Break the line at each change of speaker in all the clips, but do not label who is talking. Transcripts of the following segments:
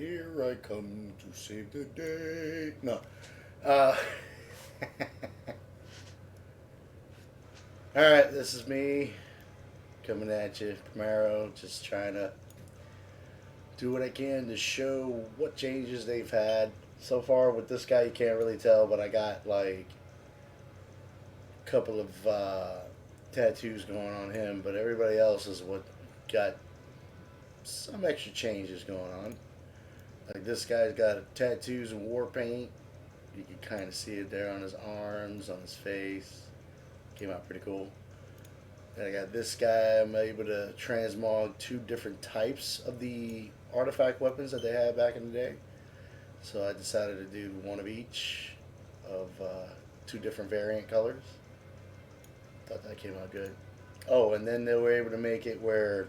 Here I come to save the day. No. Uh, Alright, this is me coming at you, Camaro, just trying to do what I can to show what changes they've had. So far with this guy, you can't really tell, but I got like a couple of tattoos going on him, but everybody else is what got some extra changes going on. Like this guy's got tattoos and war paint. You can kind of see it there on his arms, on his face. Came out pretty cool. Then I got this guy. I'm able to transmog two different types of the artifact weapons that they had back in the day. So I decided to do one of each of two different variant colors. Thought that came out good. Oh, and then they were able to make it where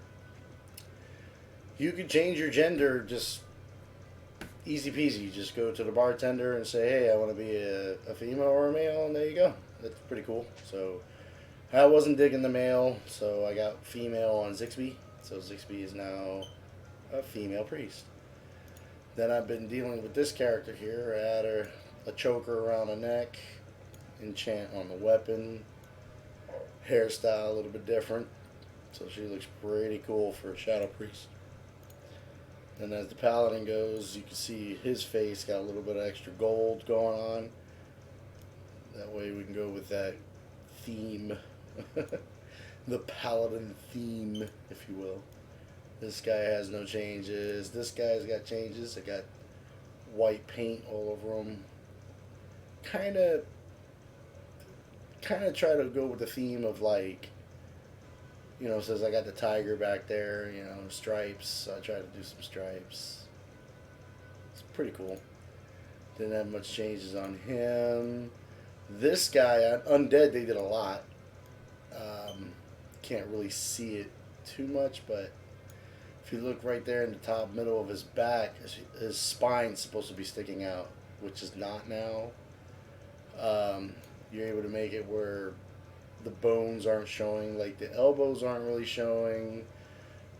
you could change your gender just easy peasy. You just go to the bartender and say, hey, I want to be a female or a male, and there you go. That's pretty cool. So I wasn't digging the male, so I got female on Zixby. So Zixby is now a female priest. Then I've been dealing with this character here. I had her a choker around the neck, enchant on the weapon, hairstyle a little bit different. So she looks pretty cool for a shadow priest. And as the paladin goes, you can see his face got a little bit of extra gold going on. That way we can go with that theme. The paladin theme, if you will. This guy has no changes. This guy's got changes. I got white paint all over him. Kind of try to go with the theme of like, you know, says I got the tiger back there, you know, stripes. So I try to do some stripes. It's pretty cool. Didn't have much changes on him. This guy, on Undead, they did a lot. Can't really see it too much, but if you look right there in the top middle of his back, his spine's supposed to be sticking out, which is not now. You're able to make it where the bones aren't showing, like the elbows aren't really showing.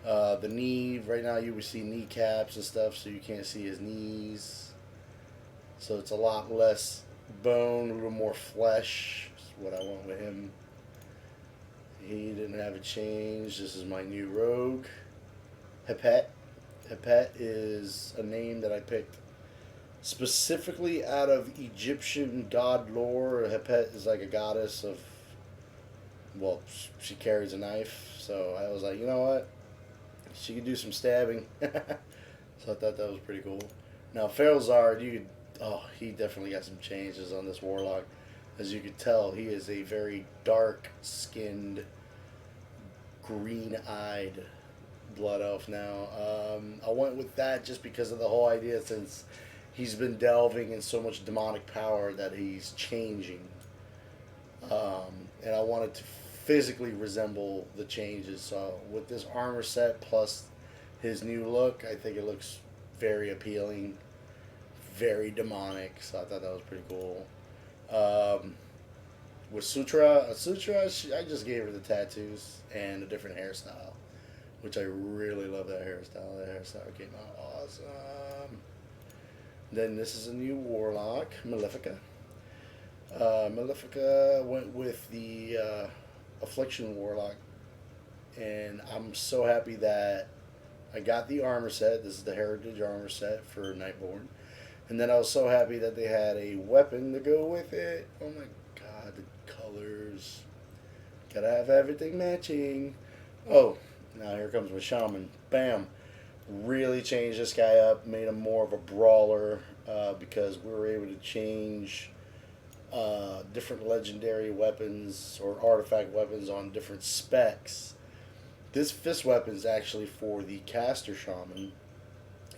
The knee, right now you would see kneecaps and stuff, so you can't see his knees. So it's a lot less bone, a little more flesh. Is what I want with him. He didn't have a change. This is my new rogue, Hepet. Hepet is a name that I picked specifically out of Egyptian god lore. Hepet is like a goddess of, well, she carries a knife. So I was like, you know what? She could do some stabbing. So I thought that was pretty cool. Now, Ferelzard, he definitely got some changes on this warlock. As you could tell, he is a very dark-skinned, green-eyed blood elf now. I went with that just because of the whole idea, since he's been delving in so much demonic power that he's changing. And I wanted to physically resemble the changes. So with this armor set plus his new look, I think it looks very appealing, very demonic. So I thought that was pretty cool. With Sutra, I just gave her the tattoos and a different hairstyle, which I really love that hairstyle. That hairstyle came out awesome. Then this is a new warlock, Malefica. Malefica went with the Affliction warlock, and I'm so happy that I got the armor set. This is the Heritage armor set for Nightborn. And then I was so happy that they had a weapon to go with it. Oh my god, the colors. Gotta have everything matching. Oh, now here comes my shaman. Bam. Really changed this guy up. Made him more of a brawler because we were able to change different legendary weapons or artifact weapons on different specs. This fist weapon is actually for the caster shaman.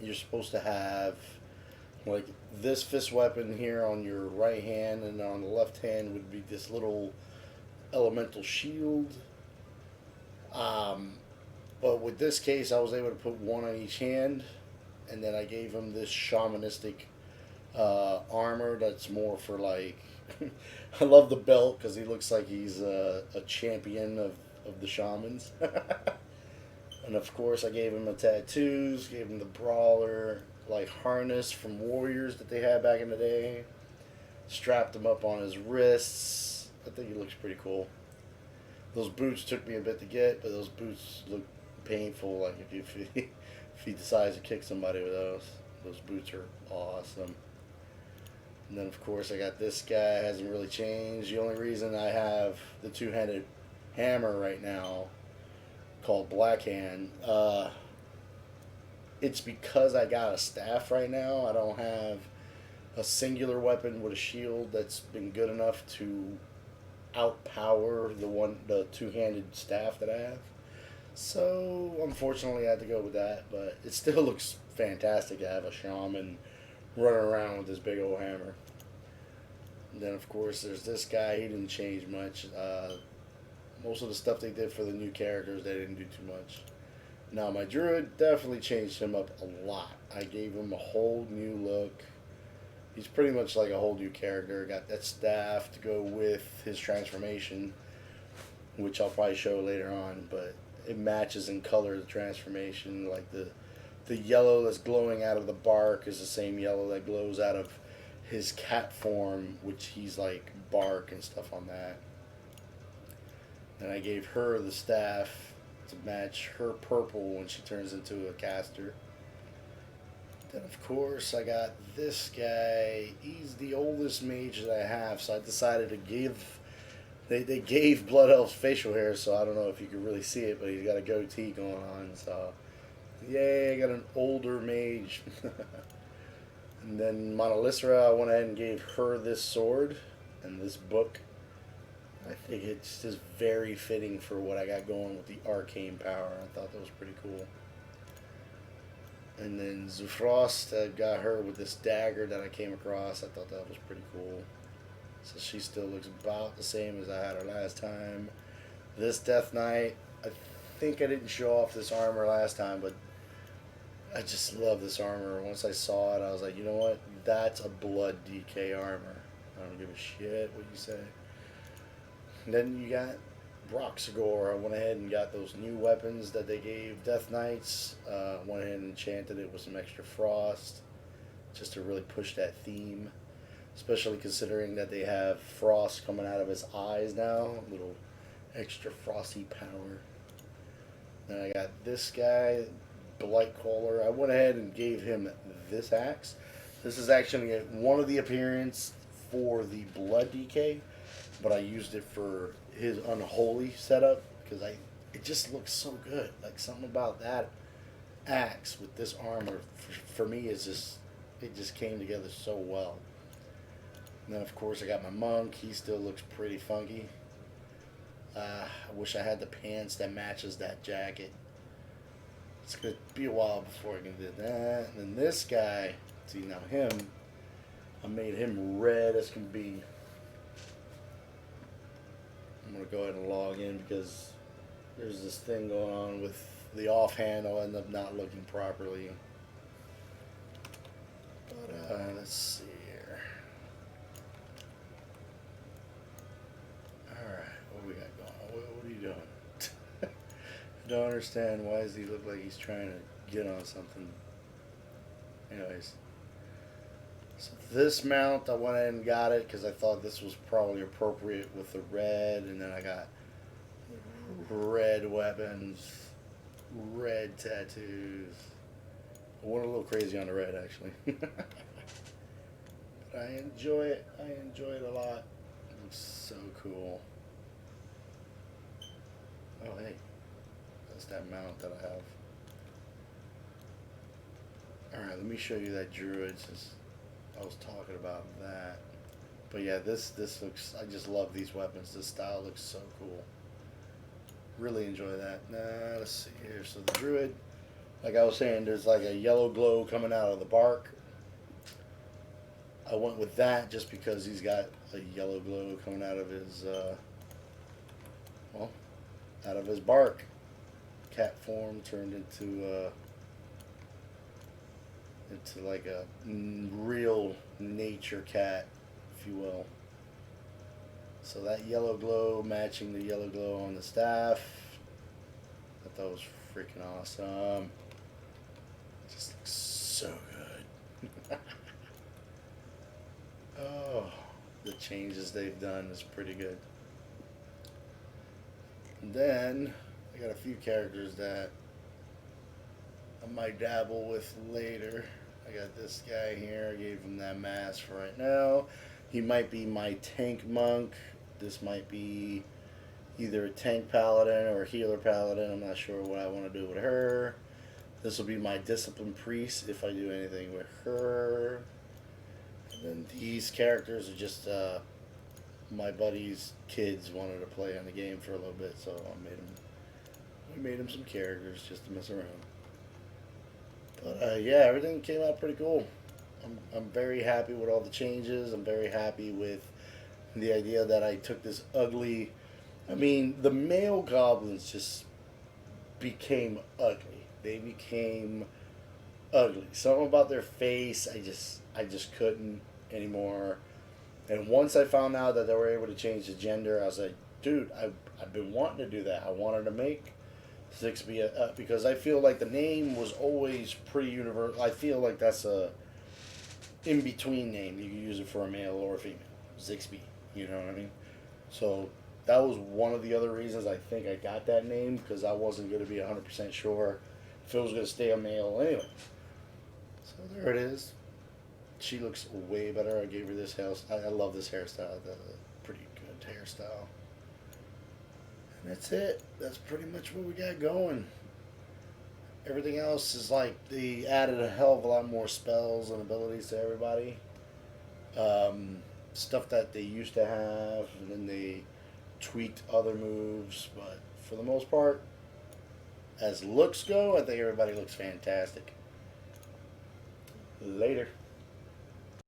You're supposed to have like this fist weapon here on your right hand, and on the left hand would be this little elemental shield. But with this case, I was able to put one on each hand, and then I gave him this shamanistic armor that's more for like. I love the belt because he looks like he's a champion of the shamans. And of course, I gave him the tattoos, gave him the brawler, like harness from warriors that they had back in the day. Strapped him up on his wrists. I think he looks pretty cool. Those boots took me a bit to get, but those boots look painful. Like if he decides to kick somebody with those boots are awesome. And then of course I got this guy. Hasn't really changed. The only reason I have the two-handed hammer right now, called Blackhand, it's because I got a staff right now. I don't have a singular weapon with a shield that's been good enough to outpower the two-handed staff that I have. So unfortunately I had to go with that, but it still looks fantastic to have a shaman running around with this big old hammer. And then of course there's this guy. He didn't change much. Most of the stuff they did for the new characters, they didn't do too much. Now my druid definitely changed him up a lot. I gave him a whole new look. He's pretty much like a whole new character. Got that staff to go with his transformation, which I'll probably show later on, but it matches in color the transformation. Like the yellow that's glowing out of the bark is the same yellow that glows out of his cat form, which he's like bark and stuff on that. And I gave her the staff to match her purple when she turns into a caster. Then of course I got this guy. He's the oldest mage that I have, so I decided to give. They gave Blood Elf's facial hair, so I don't know if you can really see it, but he's got a goatee going on. So yay, I got an older mage. And then Monolithra, I went ahead and gave her this sword and this book. I think it's just very fitting for what I got going with the arcane power. I thought that was pretty cool. And then Zufrost, I got her with this dagger that I came across. I thought that was pretty cool. So she still looks about the same as I had her last time. This Death Knight, I think I didn't show off this armor last time, but I just love this armor. Once I saw it, I was like, you know what? That's a blood DK armor. I don't give a shit what you say. And then you got Broxagor. I went ahead and got those new weapons that they gave Death Knights. Went ahead and enchanted it with some extra frost, just to really push that theme. Especially considering that they have frost coming out of his eyes now. A little extra frosty power. Then I got this guy, Blightcaller. I went ahead and gave him this axe. This is actually one of the appearance for the blood DK, but I used it for his unholy setup because it just looks so good. Like something about that axe with this armor for me is just, it just came together so well. And then of course I got my monk. He still looks pretty funky. I wish I had the pants that matches that jacket. It's gonna be a while before I can do that. And then this guy, see now him, I made him red as can be. I'm gonna go ahead and log in because there's this thing going on with the offhand. I'll end up not looking properly. But let's see here. Alright, what we got going? What are you doing? I don't understand. Why does he look like he's trying to get on something? Anyways. So this mount, I went ahead and got it because I thought this was probably appropriate with the red. And then I got red weapons, red tattoos. I went a little crazy on the red, actually. But I enjoy it. I enjoy it a lot. It looks so cool. Oh, hey. That's that mount that I have. Alright, let me show you that druid since I was talking about that. But yeah, this looks, I just love these weapons. This style looks so cool. Really enjoy that. Now, let's see here. So the druid, like I was saying, there's like a yellow glow coming out of the bark. I went with that just because he's got a yellow glow coming out of his, well, out of his bark. Cat form turned into like a real nature cat, if you will. So that yellow glow matching the yellow glow on the staff. I thought it was freaking awesome. It just looks so good. Oh, the changes they've done is pretty good. And then I got a few characters that I might dabble with later. I got this guy here. I gave him that mask for right now. He might be my tank monk. This might be either a tank paladin or a healer paladin. I'm not sure what I want to do with her. This will be my discipline priest if I do anything with her. And then these characters are just my buddy's kids wanted to play on the game for a little bit, so we made him some characters just to mess around. But yeah, everything came out pretty cool. I'm very happy with all the changes. I'm very happy with the idea that I took this ugly. I mean, the male goblins just became ugly. They became ugly. Something about their face, I just couldn't anymore. And once I found out that they were able to change the gender, I was like, dude, I've been wanting to do that. I wanted to make 6B because I feel like the name was always pretty universal. I feel like that's a in between name. You can use it for a male or a female. Zixby. You know what I mean? So that was one of the other reasons I think I got that name, because I wasn't going to be 100% sure if it was going to stay a male anyway. So there it is. She looks way better. I gave her this hairstyle. I love this hairstyle. That's a pretty good hairstyle. And that's it. That's pretty much what we got going. Everything else is like they added a hell of a lot more spells and abilities to everybody. Stuff that they used to have, and then they tweaked other moves. But for the most part, as looks go, I think everybody looks fantastic. Later.